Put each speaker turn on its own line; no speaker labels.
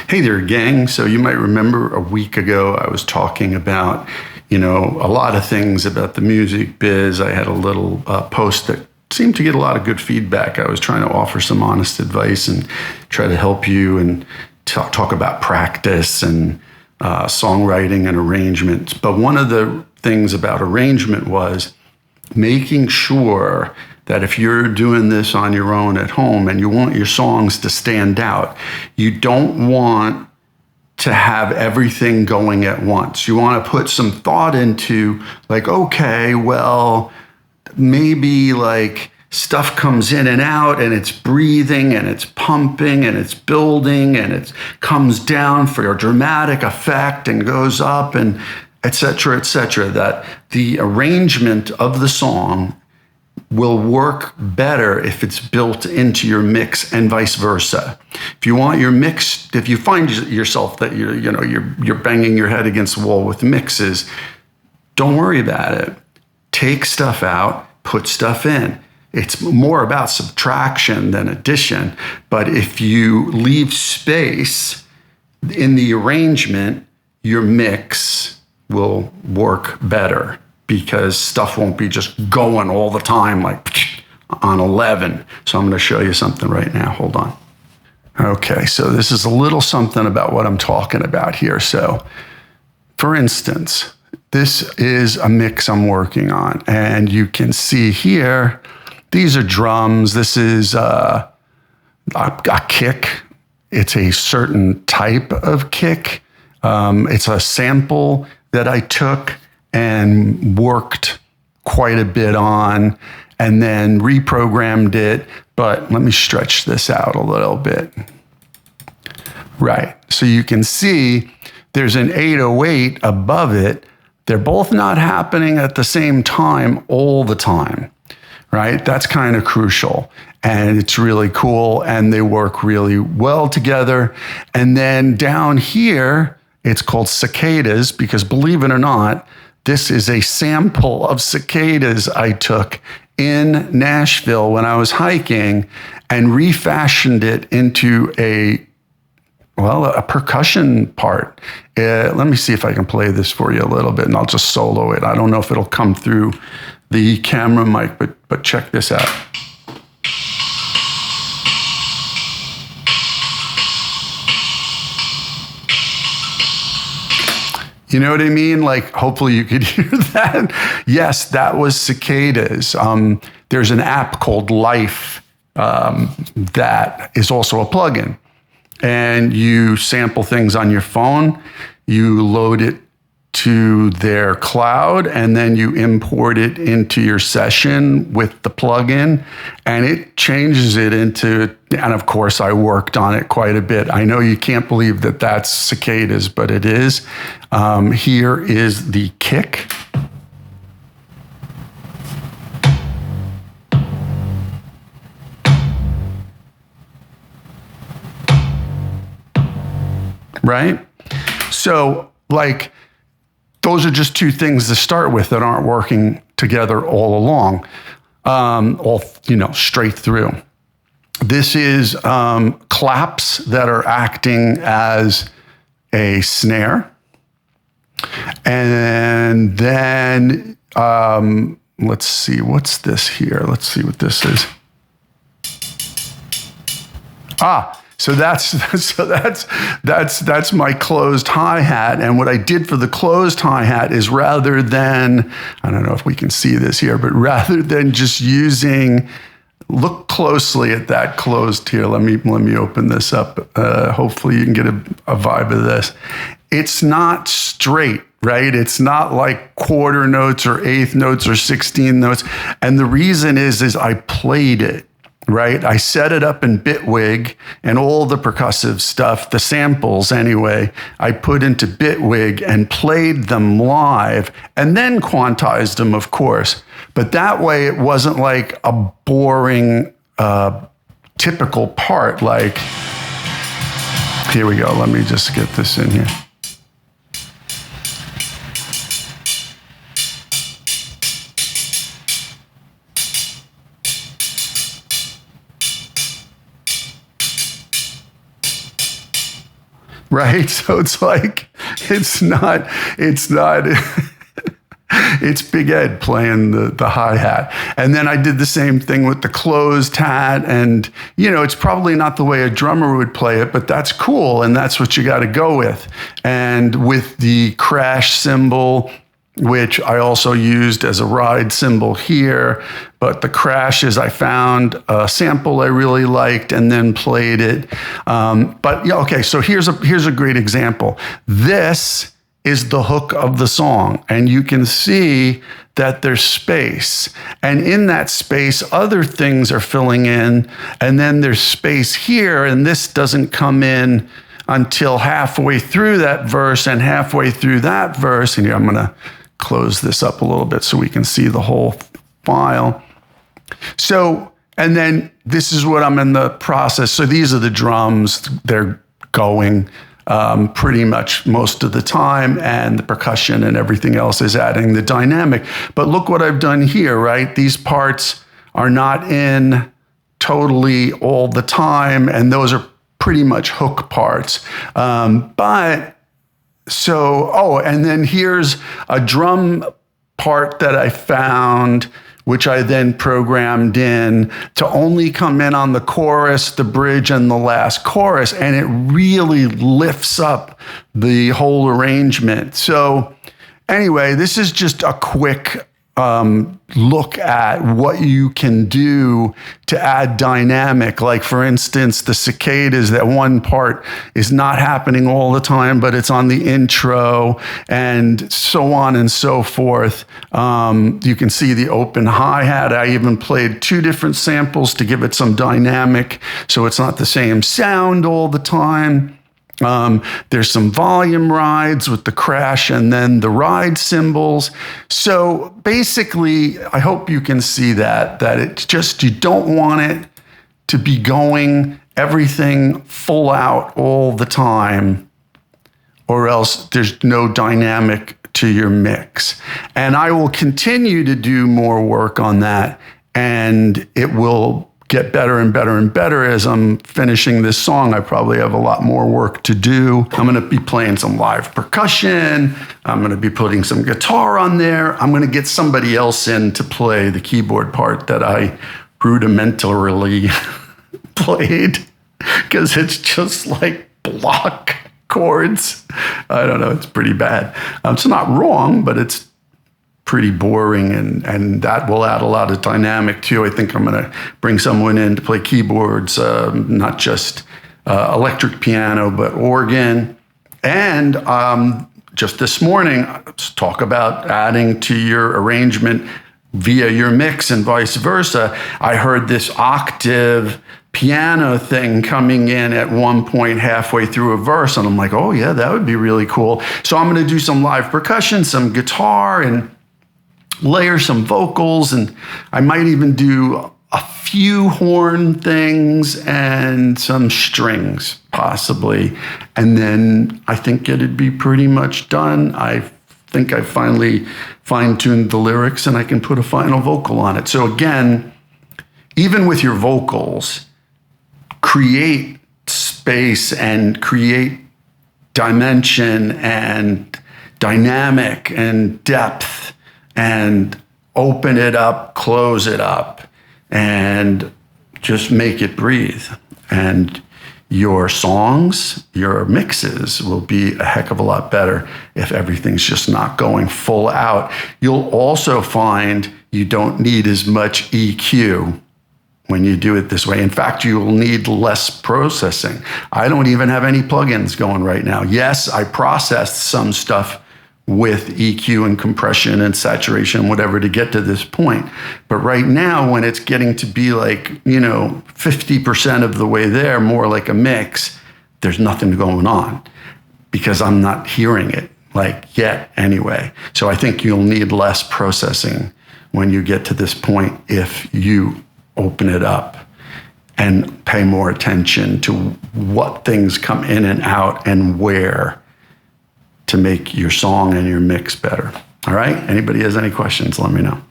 Hey there, gang. So you might remember a week ago I was talking about, a lot of things about the music biz. I had a little post that seemed to get a lot of good feedback. I was trying to offer some honest advice and try to help you and talk about practice and songwriting and arrangements. But one of the things about arrangement was making sure that if you're doing this on your own at home and you want your songs to stand out, you don't want to have everything going at once. You want to put some thought into like, okay, well, maybe like stuff comes in and out and it's breathing and it's pumping and it's building and it comes down for a dramatic effect and goes up and et cetera, that the arrangement of the song will work better if it's built into your mix and vice versa. If you want your mix, if you find yourself that you're banging your head against the wall with mixes, don't worry about it. Take stuff out, put stuff in. It's more about subtraction than addition. But if you leave space in the arrangement, your mix will work better, because stuff won't be just going all the time like on 11. So I'm going to show you something right now. Hold on. Okay, so this is a little something about what I'm talking about here. So for instance, this is a mix I'm working on, and you can see here, these are drums. This is a kick. It's a certain type of kick. It's a sample that I took and worked quite a bit on and then reprogrammed it. But let me stretch this out a little bit. Right. So you can see there's an 808 above it. They're both not happening at the same time all the time, right? That's kind of crucial. And it's really cool. And they work really well together. And then down here, it's called cicadas, because believe it or not, this is a sample of cicadas I took in Nashville when I was hiking and refashioned it into a percussion part. Let me see if I can play this for you a little bit, and I'll just solo it. I don't know if it'll come through the camera mic, but check this out. You know what I mean? Like, hopefully you could hear that. Yes, that was cicadas. There's an app called Life that is also a plugin. And you sample things on your phone, you load it to their cloud, and then you import it into your session with the plugin, and it changes it into, and of course I worked on it quite a bit. I know you can't believe that that's cicadas, but it is. Here is the kick. Right? So like, those are just two things to start with that aren't working together all along, straight through. This is claps that are acting as a snare. And then, let's see, what's this here? Let's see what this is. So that's my closed hi-hat. And what I did for the closed hi-hat is, rather than, I don't know if we can see this here, but rather than just look closely at that closed here. Let me open this up. Hopefully you can get a vibe of this. It's not straight, right? It's not like quarter notes or eighth notes or 16 notes. And the reason is I played it. Right? I set it up in Bitwig, and all the percussive stuff, the samples anyway, I put into Bitwig and played them live and then quantized them, of course. But that way it wasn't like a boring, typical part. Like, here we go. Let me just get this in here. right? So it's like, it's not, it's Big Ed playing the hi-hat. And then I did the same thing with the closed hat. And, it's probably not the way a drummer would play it, but that's cool. And that's what you got to go with. And with the crash cymbal, which I also used as a ride cymbal here, but the crashes, I found a sample I really liked and then played it. But yeah, okay, so here's a great example. This is the hook of the song, and you can see that there's space. And in that space, other things are filling in, and then there's space here, and this doesn't come in until halfway through that verse and halfway through that verse. And here, I'm gonna close this up a little bit so we can see the whole file. So, and then this is what I'm in the process. So these are the drums. They're going pretty much most of the time, and the percussion and everything else is adding the dynamic. But look what I've done here, right? These parts are not in totally all the time, and those are pretty much hook parts. And then here's a drum part that I found, which I then programmed in to only come in on the chorus, the bridge, and the last chorus. And it really lifts up the whole arrangement. So anyway, this is just a quick look at what you can do to add dynamic. Like, for instance, the cicadas, that one part is not happening all the time, but it's on the intro, and so on and so forth. You can see the open hi-hat. I even played 2 different samples to give it some dynamic, so it's not the same sound all the time. There's some volume rides with the crash and then the ride cymbals. So basically, I hope you can see that it's just, you don't want it to be going everything full out all the time, or else there's no dynamic to your mix. And I will continue to do more work on that, and it will get better and better and better as I'm finishing this song. I probably have a lot more work to do. I'm gonna be playing some live percussion. I'm gonna be putting some guitar on there. I'm gonna get somebody else in to play the keyboard part that I rudimentarily played, because it's just like block chords. I don't know, it's pretty bad. It's not wrong, but it's pretty boring, and that will add a lot of dynamic too. I think I'm going to bring someone in to play keyboards, not just electric piano, but organ. And just this morning, let's talk about adding to your arrangement via your mix and vice versa. I heard this octave piano thing coming in at one point halfway through a verse, and I'm like, oh yeah, that would be really cool. So I'm going to do some live percussion, some guitar, and layer some vocals, and I might even do a few horn things and some strings possibly. And then I think it'd be pretty much done. I think I finally fine-tuned the lyrics and I can put a final vocal on it. So again, even with your vocals, create space and create dimension and dynamic and depth, and open it up, close it up, and just make it breathe. And your songs, your mixes will be a heck of a lot better if everything's just not going full out. You'll also find you don't need as much EQ when you do it this way. In fact, you will need less processing. I don't even have any plugins going right now. Yes, I processed some stuff with EQ and compression and saturation, whatever, to get to this point. But right now, when it's getting to be like, 50% of the way there, more like a mix, there's nothing going on because I'm not hearing it yet anyway. So I think you'll need less processing when you get to this point if you open it up and pay more attention to what things come in and out and where, to make your song and your mix better. All right? Anybody has any questions, let me know.